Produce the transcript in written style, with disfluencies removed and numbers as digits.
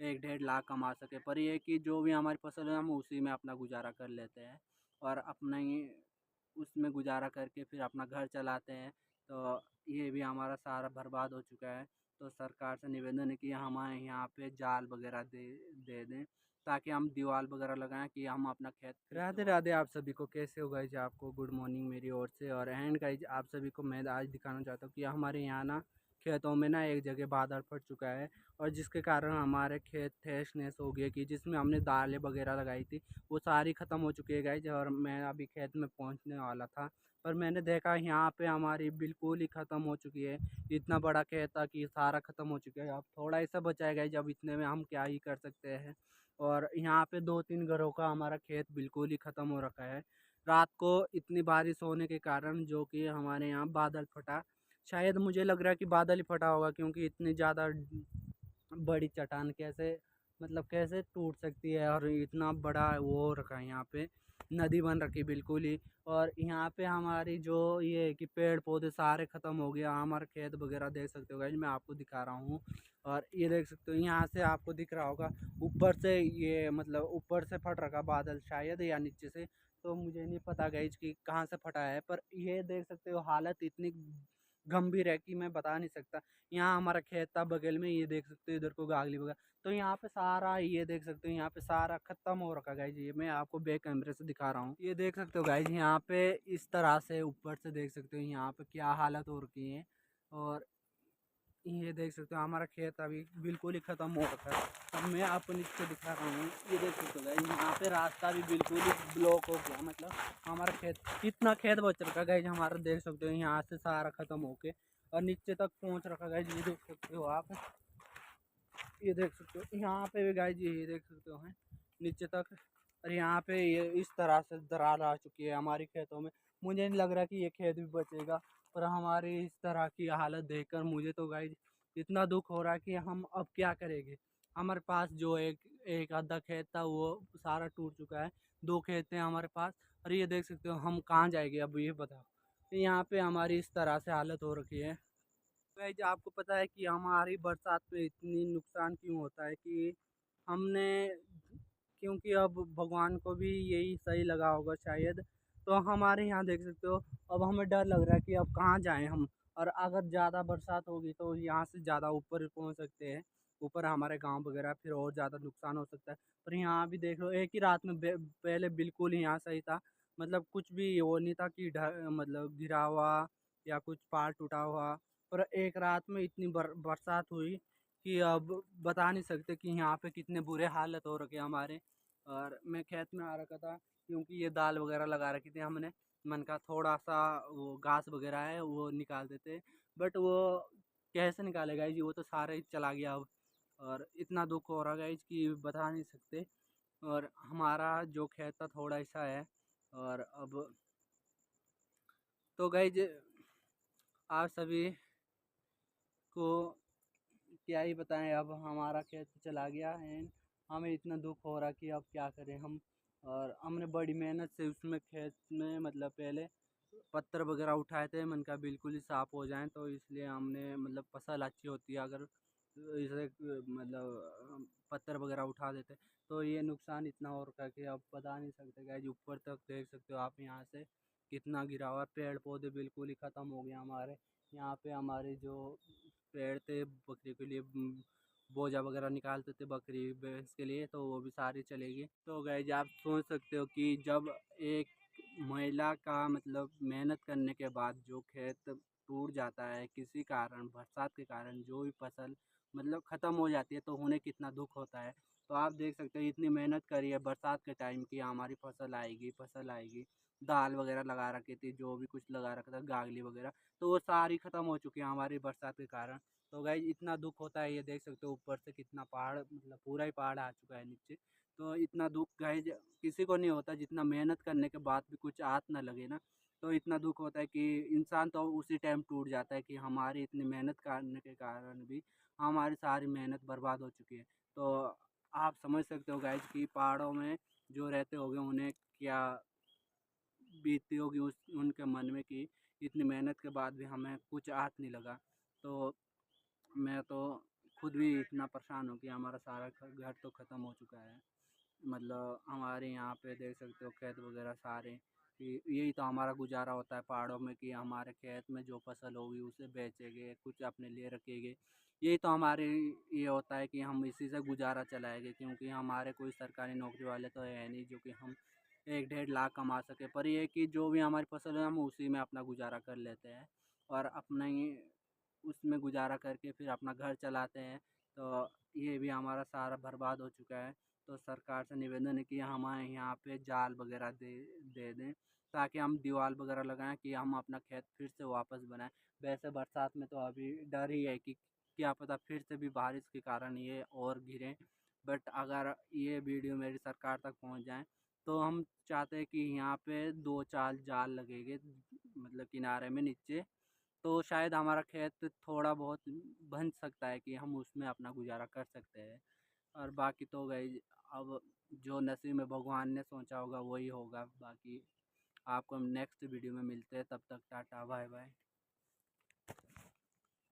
1 डेढ़ लाख कमा सके। पर ये है कि जो भी हमारी फसल है हम उसी में अपना गुज़ारा कर लेते हैं और अपना ही उसमें गुज़ारा करके फिर अपना घर चलाते हैं। तो ये भी हमारा सारा बर्बाद हो चुका है। तो सरकार से निवेदन है कि हमारे यहाँ पे जाल वगैरह दे दें ताकि हम दीवार वगैरह लगाएं कि हम अपना खेत। राधे राधे आप सभी को, कैसे हो गाइज? आपको गुड मॉर्निंग मेरी ओर से। और एंड गाइज आप सभी को मैं आज दिखाना चाहता हूँ कि हमारे यहाँ ना खेतों में ना एक जगह बादल फट चुका है और जिसके कारण हमारे खेत तहस नहस हो गए कि जिसमें हमने दालें वगैरह लगाई थी वो सारी ख़त्म हो चुकी है गाइज। और मैं अभी खेत में पहुँचने वाला था पर मैंने देखा यहाँ पे हमारी बिल्कुल ही ख़त्म हो चुकी है। इतना बड़ा खेत था कि सारा ख़त्म हो चुका है। अब थोड़ा ही सा बचा है गाइज, अब इतने में हम क्या ही कर सकते हैं। और यहाँ पे 2-3 घरों का हमारा खेत बिल्कुल ही ख़त्म हो रखा है। रात को इतनी बारिश होने के कारण जो कि हमारे यहाँ बादल फटा, शायद मुझे लग रहा है कि बादल ही फटा होगा क्योंकि इतनी ज़्यादा बड़ी चट्टान कैसे मतलब कैसे टूट सकती है। और इतना बड़ा वो हो रखा है यहाँ पे, नदी बन रखी बिल्कुल ही। और यहाँ पे हमारी जो ये है कि पेड़ पौधे सारे ख़त्म हो गया। हमारे खेत वगैरह देख सकते हो गाइस, मैं आपको दिखा रहा हूँ। और ये देख सकते हो यहाँ से आपको दिख रहा होगा ऊपर से, ये मतलब ऊपर से फट रखा बादल शायद या नीचे से, तो मुझे नहीं पता गाइस कि कहाँ से फटा है। पर ये देख सकते हो हालत इतनी गंभीर है कि मैं बता नहीं सकता। यहाँ हमारा खेत था बगल में, ये देख सकते हो इधर को गागली वगैरह, तो यहाँ पे सारा ये देख सकते हो यहाँ पे सारा खत्म हो रखा गाइज। ये मैं आपको बैक कैमरे से दिखा रहा हूँ, ये देख सकते हो गाइज यहाँ पे इस तरह से ऊपर से देख सकते हो यहाँ पे क्या हालत हो रखी है। और ये देख सकते हो हमारा खेत अभी बिल्कुल ही ख़त्म हो रखा है। अब मैं आपको नीचे दिखा रहा हूँ, ये देख सकते हो गाइज यहाँ पे रास्ता भी बिल्कुल ही ब्लॉक हो गया। मतलब हमारा खेत, कितना खेत बच रखा गाइज हमारा, देख सकते हो यहाँ से सारा ख़त्म होके और नीचे तक पहुँच रखा गाइज। ये देख सकते हो आप, ये देख सकते हो यहाँ पे भी गाइज, ये देख सकते हो हैं नीचे तक। और यहाँ पे ये इस तरह से दरार आ चुकी है हमारे खेतों में। मुझे नहीं लग रहा कि ये खेत भी बचेगा। पर हमारी इस तरह की हालत देखकर मुझे तो गाइज इतना दुख हो रहा है कि हम अब क्या करेंगे। हमारे पास जो एक एक आधा खेत था वो सारा टूट चुका है, 2 खेत थे हमारे पास। और ये देख सकते हो हम कहाँ जाएंगे अब, ये बताओ। यहाँ पे हमारी इस तरह से हालत हो रखी है। गाइस आपको पता है कि हमारी बरसात में इतनी नुकसान क्यों होता है कि हमने, क्योंकि अब भगवान को भी यही सही लगा होगा शायद। तो हमारे यहाँ देख सकते हो अब हमें डर लग रहा है कि अब कहाँ जाएं हम। और अगर ज़्यादा बरसात होगी तो यहाँ से ज़्यादा ऊपर पहुँच सकते हैं, ऊपर हमारे गांव वगैरह, फिर और ज़्यादा नुकसान हो सकता है। पर यहाँ भी देख लो एक ही रात में पहले बिल्कुल ही यहाँ सही था। मतलब कुछ भी वो नहीं था कि मतलब गिरा हुआ या कुछ पहाड़ टूटा हुआ। पर एक रात में इतनी बरसात हुई कि अब बता नहीं सकते कि यहाँ पे कितने बुरे हालत हो रखे हमारे। और मैं खेत में आ रखा था क्योंकि ये दाल वगैरह लगा रखी थी हमने। मन का थोड़ा सा वो घास वगैरह है वो निकाल देते, बट वो कैसे निकालेगा जी, वो तो सारा ही चला गया अब। और इतना दुख हो रहा है कि बता नहीं सकते। और हमारा जो खेत था थोड़ा ऐसा है। और अब तो गाइज आप सभी को क्या ही बताएं, अब हमारा खेत चला गया है। हमें इतना दुख हो रहा कि अब क्या करें हम। और हमने बड़ी मेहनत से उसमें खेत में मतलब पहले पत्थर वगैरह उठाए थे, मन का बिल्कुल ही साफ़ हो जाएं, तो इसलिए हमने मतलब फसल अच्छी होती है अगर इसे मतलब पत्थर वगैरह उठा देते। तो ये नुकसान इतना हो रखा है कि अब बता नहीं सकते गाइस। ऊपर तक देख सकते हो आप यहाँ से कितना गिरा हुआ, पेड़ पौधे बिल्कुल ही ख़त्म हो गए हमारे यहाँ पे। हमारे जो पेड़ थे बकरी के लिए बोझा वगैरह निकालते थे बकरी भैंस के लिए, तो वो भी सारी चलेगी। तो गाइस आप सोच सकते हो कि जब एक महिला का मतलब मेहनत करने के बाद जो खेत टूट जाता है किसी कारण, बरसात के कारण जो भी फसल मतलब ख़त्म हो जाती है, तो उन्हें कितना दुख होता है। तो आप देख सकते हो इतनी मेहनत करी है बरसात के टाइम की हमारी फसल आएगी फसल आएगी। दाल वगैरह लगा रखी थी, जो भी कुछ लगा रखा था गागली वगैरह, तो वो सारी ख़त्म हो चुकी है हमारी बरसात के कारण। तो गाइस इतना दुख होता है, ये देख सकते हो ऊपर से कितना पहाड़ मतलब पूरा ही पहाड़ आ चुका है नीचे। तो इतना दुख गाइस किसी को नहीं होता, जितना मेहनत करने के बाद भी कुछ हाथ ना लगे ना, तो इतना दुख होता है कि इंसान तो उसी टाइम टूट जाता है कि हमारी इतनी मेहनत करने के कारण भी हमारी सारी मेहनत बर्बाद हो चुकी है। तो आप समझ सकते हो गाइस कि पहाड़ों में जो रहते होंगे उन्हें क्या बीतती होगी उस उनके मन में कि इतनी मेहनत के बाद भी हमें कुछ हाथ नहीं लगा। तो मैं तो खुद भी इतना परेशान हो कि हमारा सारा घर तो ख़त्म हो चुका है। मतलब हमारे यहाँ पे देख सकते हो खेत वगैरह सारे, कि यही तो हमारा गुजारा होता है पहाड़ों में, कि हमारे खेत में जो फसल होगी उसे बेचेंगे, कुछ अपने लिए रखेंगे। यही तो हमारे ये होता है कि हम इसी से गुजारा चलाएंगे, क्योंकि हमारे कोई सरकारी नौकरी वाले तो है नहीं जो कि हम 1-1.5 लाख कमा सके। पर ये है कि जो भी हमारी फसल है हम उसी में अपना गुजारा कर लेते हैं और अपना ही उसमें गुजारा करके फिर अपना घर चलाते हैं। तो ये भी हमारा सारा बर्बाद हो चुका है। तो सरकार से निवेदन है कि हमारे यहाँ पे जाल वगैरह दे दें, ताकि हम दीवार वगैरह लगाएं कि हम अपना खेत फिर से वापस बनाएं। वैसे बरसात में तो अभी डर ही है कि क्या पता फिर से भी बारिश के कारण ये और गिरे। बट अगर ये वीडियो मेरी सरकार तक पहुंच जाए तो हम चाहते हैं कि यहाँ पे 2-4 जाल लगेंगे, मतलब किनारे में नीचे, तो शायद हमारा खेत थोड़ा बहुत बन सकता है कि हम उसमें अपना गुजारा कर सकते हैं। और बाकी तो गाइस अब जो नसीब में भगवान ने सोचा होगा वही होगा। बाकी आपको हम नेक्स्ट वीडियो में मिलते हैं, तब तक टाटा बाय बाय।